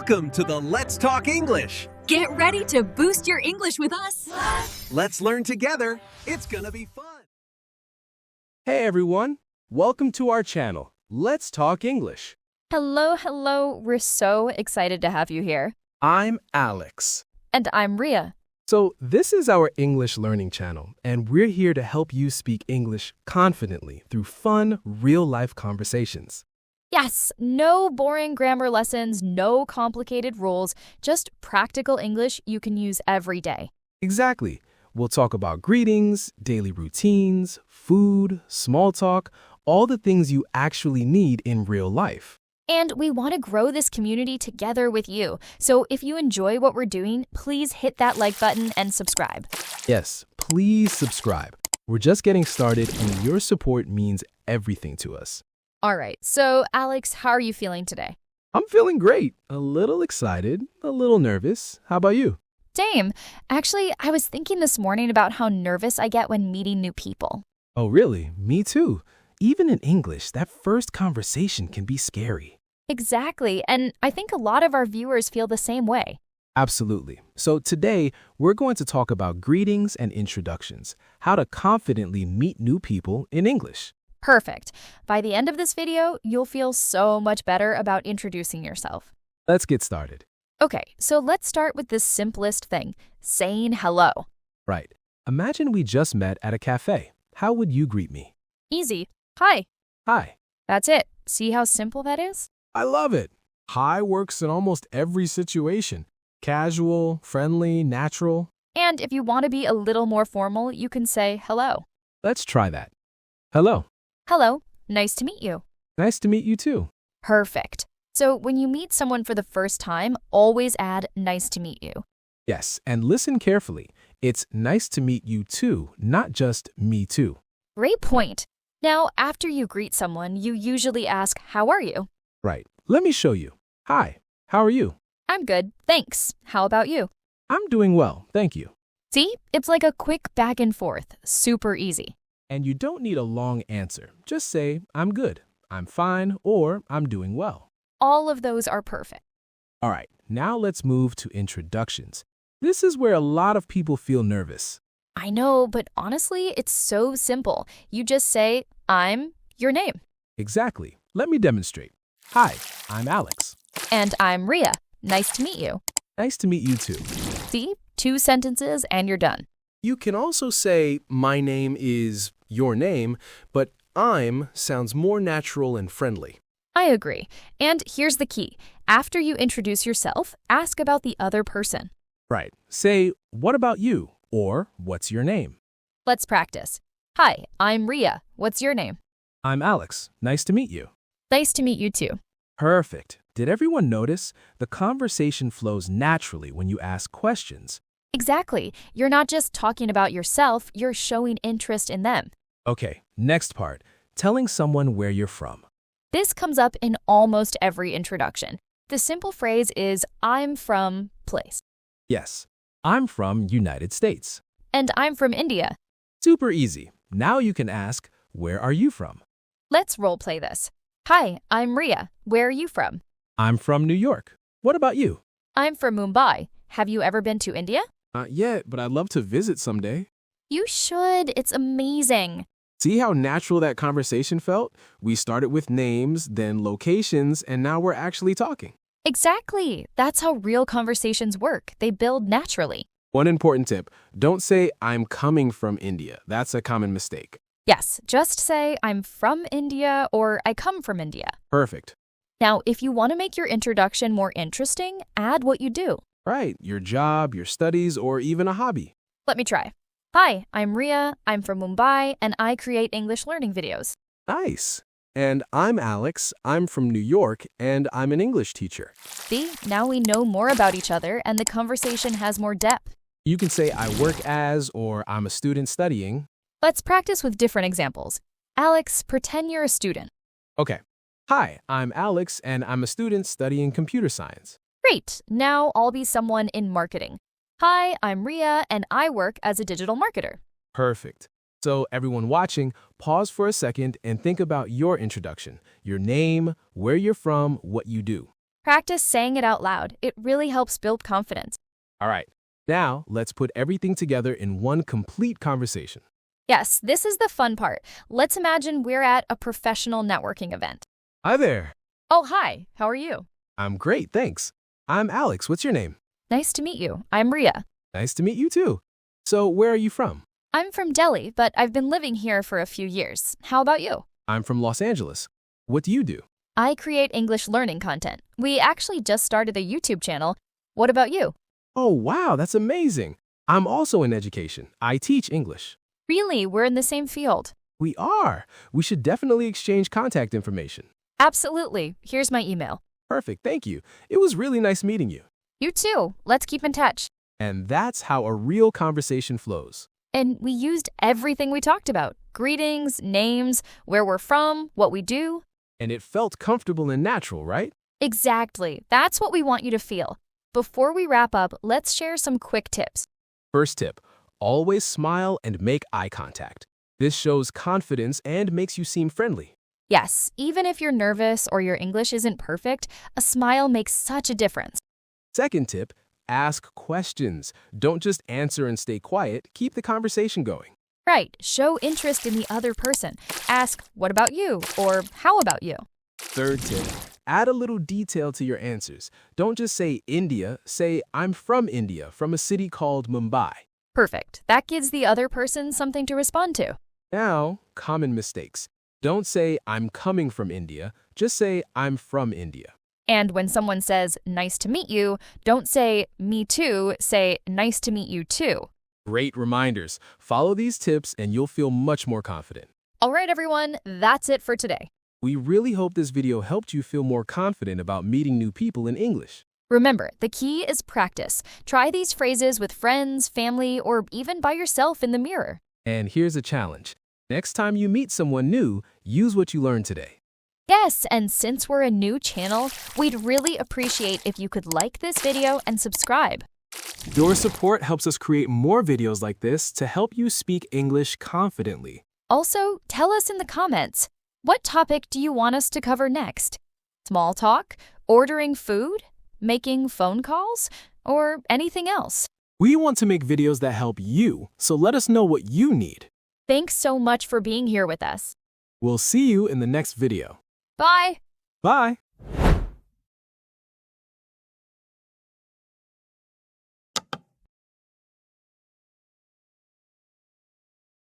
Welcome to the Let's Talk English. Get ready to boost your English with us. Let's learn together. It's gonna be fun. Hey everyone, welcome to our channel, Let's Talk English. Hello. We're so excited to have you here. I'm Alex. And I'm Ria. So this is our English learning channel, and we're here to help you speak English confidently through fun, real-life conversations. Yes, no boring grammar lessons, no complicated rules, just practical English you can use every day. Exactly. We'll talk about greetings, daily routines, food, small talk, all the things you actually need in real life. And we want to grow this community together with you. So if you enjoy what we're doing, please hit that like button and subscribe. Yes, please subscribe. We're just getting started, and your support means everything to us. All right, so Alex, how are you feeling today? I'm feeling great. A little excited, a little nervous. How about you? Same. Actually, I was thinking this morning about how nervous I get when meeting new people. Oh, really? Me too. Even in English, that first conversation can be scary. Exactly, and I think a lot of our viewers feel the same way. Absolutely. So today, we're going to talk about greetings and introductions, how to confidently meet new people in English. Perfect. By the end of this video, you'll feel so much better about introducing yourself. Let's get started. Okay, so let's start with the simplest thing, saying hello. Right. Imagine we just met at a cafe. How would you greet me? Easy. Hi. Hi. That's it. See how simple that is? I love it. Hi works in almost every situation. Casual, friendly, natural. And if you want to be a little more formal, you can say hello. Let's try that. Hello. Hello. Nice to meet you. Nice to meet you too. Perfect. So when you meet someone for the first time, always add nice to meet you. Yes, and listen carefully. It's nice to meet you too, not just me too. Great point. Now, after you greet someone, you usually ask, how are you? Right. Let me show you. Hi. How are you? I'm good, thanks. How about you? I'm doing well, thank you. See, it's like a quick back and forth, super easy. And you don't need a long answer. Just say, I'm good, I'm fine, or I'm doing well. All of those are perfect. All right, now let's move to introductions. This is where a lot of people feel nervous. I know, but honestly, it's so simple. You just say, I'm your name. Exactly. Let me demonstrate. Hi, I'm Alex. And I'm Ria. Nice to meet you. Nice to meet you too. See, 2 sentences and you're done. You can also say, my name is your name, but I'm sounds more natural and friendly. I agree. And here's the key. After you introduce yourself, ask about the other person. Right. Say, what about you? Or, what's your name? Let's practice. Hi, I'm Ria. What's your name? I'm Alex. Nice to meet you. Nice to meet you too. Perfect. Did everyone notice? The conversation flows naturally when you ask questions. Exactly. You're not just talking about yourself, you're showing interest in them. Okay, next part. Telling someone where you're from. This comes up in almost every introduction. The simple phrase is, I'm from place. Yes, I'm from United States. And I'm from India. Super easy. Now you can ask, where are you from? Let's role play this. Hi, I'm Ria. Where are you from? I'm from New York. What about you? I'm from Mumbai. Have you ever been to India? Not yet, but I'd love to visit someday. You should. It's amazing. See how natural that conversation felt? We started with names, then locations, and now we're actually talking. Exactly. That's how real conversations work. They build naturally. One important tip, don't say, I'm coming from India. That's a common mistake. Yes, just say, I'm from India or I come from India. Perfect. Now, if you want to make your introduction more interesting, add what you do. Right, your job, your studies, or even a hobby. Let me try. Hi, I'm Ria, I'm from Mumbai, and I create English learning videos. Nice. And I'm Alex, I'm from New York, and I'm an English teacher. See, now we know more about each other and the conversation has more depth. You can say I work as, or I'm a student studying. Let's practice with different examples. Alex, pretend you're a student. Okay. Hi, I'm Alex, and I'm a student studying computer science. Great, now I'll be someone in marketing. Hi, I'm Ria, and I work as a digital marketer. Perfect. So everyone watching, pause for a second and think about your introduction, your name, where you're from, what you do. Practice saying it out loud. It really helps build confidence. All right, now let's put everything together in one complete conversation. Yes, this is the fun part. Let's imagine we're at a professional networking event. Hi there. Oh, hi. How are you? I'm great, thanks. I'm Alex. What's your name? Nice to meet you. I'm Ria. Nice to meet you too. So, where are you from? I'm from Delhi, but I've been living here for a few years. How about you? I'm from Los Angeles. What do you do? I create English learning content. We actually just started a YouTube channel. What about you? Oh, wow, that's amazing. I'm also in education. I teach English. Really, we're in the same field. We are. We should definitely exchange contact information. Absolutely. Here's my email. Perfect, thank you. It was really nice meeting you. You too. Let's keep in touch. And that's how a real conversation flows. And we used everything we talked about. Greetings, names, where we're from, what we do. And it felt comfortable and natural, right? Exactly. That's what we want you to feel. Before we wrap up, let's share some quick tips. First tip, always smile and make eye contact. This shows confidence and makes you seem friendly. Yes, even if you're nervous or your English isn't perfect, a smile makes such a difference. Second tip, ask questions. Don't just answer and stay quiet. Keep the conversation going. Right, show interest in the other person. Ask, what about you? Or how about you? Third tip, add a little detail to your answers. Don't just say India, say I'm from India, from a city called Mumbai. Perfect. That gives the other person something to respond to. Now, common mistakes. Don't say I'm coming from India, just say I'm from India. And when someone says, nice to meet you, don't say, me too, say, nice to meet you too. Great reminders. Follow these tips and you'll feel much more confident. All right, everyone, that's it for today. We really hope this video helped you feel more confident about meeting new people in English. Remember, the key is practice. Try these phrases with friends, family, or even by yourself in the mirror. And here's a challenge. Next time you meet someone new, use what you learned today. Yes, and since we're a new channel, we'd really appreciate if you could like this video and subscribe. Your support helps us create more videos like this to help you speak English confidently. Also, tell us in the comments, what topic do you want us to cover next? Small talk? Ordering food? Making phone calls? Or anything else? We want to make videos that help you, so let us know what you need. Thanks so much for being here with us. We'll see you in the next video. Bye! Bye!